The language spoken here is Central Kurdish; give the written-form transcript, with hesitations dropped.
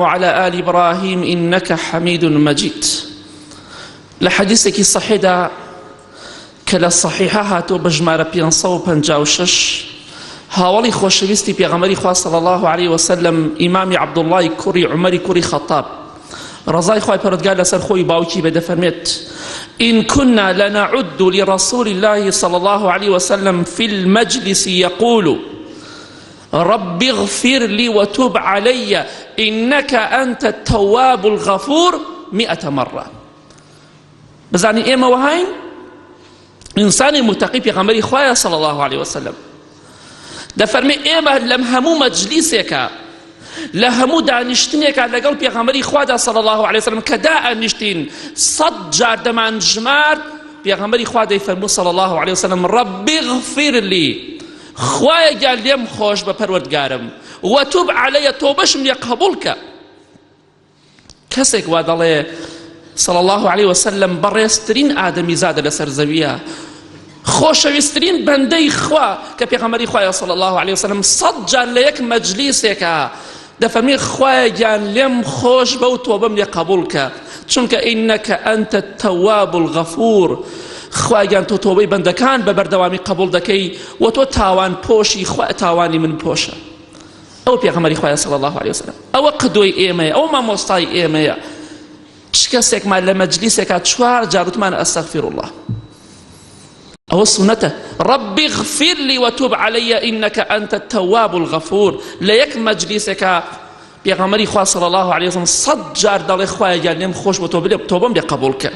وعلى آل إبراهيم إنك حميد مجيد. لحديثك صحيح كلا صحيحها تو بجمار بيانصو بنجاوشش هاولي خوشويستي بيغمري خواه صلى الله عليه وسلم إمام عبد الله كوري عمري كوري خطاب رضاي خواه پردگار لسر خوي باوكي بدا فرميت إن كنا لنعد لرسول الله صلى الله عليه وسلم في المجلس يقول رب اغفر لي وتب علي إنك أنت التواب الغفور 100 مرة. بزعني إيما وهين إنسان متقي بيغمري خواه صلى الله عليه وسلم دا فرمي إيما لم همو مجلسك لهمو دانشتنك لقل بيغمري خواه صلى الله عليه وسلم كداء نشتين صد جار دمان جمار بيغمري خواه فرمو صلى الله عليه وسلم رب اغفر لي خواه جال ليم خوش بپروردگارم وتب علي توبشم يقبلك كسك وادله صلى الله عليه وسلم بريسترين آدمي زاد لسر زوية خوشويسترين بندي خوا كبيغمري خواه صلى الله عليه وسلم صد جان ليك مجلسك دفرمي خواه جان ليم خوش بو توبم يقبلك چونك إنك أنت التواب الغفور خواه جان تو توبي بندكان ببردوامي قبول دكي وتو تاوان پوشي خواه تاواني من پوشا او بيغمري خواه صلى الله عليه وسلم او قدوي ايميا او ما مستاي ايميا شكسك ما لمجلسك 4 جار من أستغفر الله أو سنته رب اغفر لي وتب علي إنك أنت التواب الغفور ليك مجلسك بيغمري خواه صلى الله عليه وسلم 100 جار دل خواه جانم خوش بتوبم بقبولك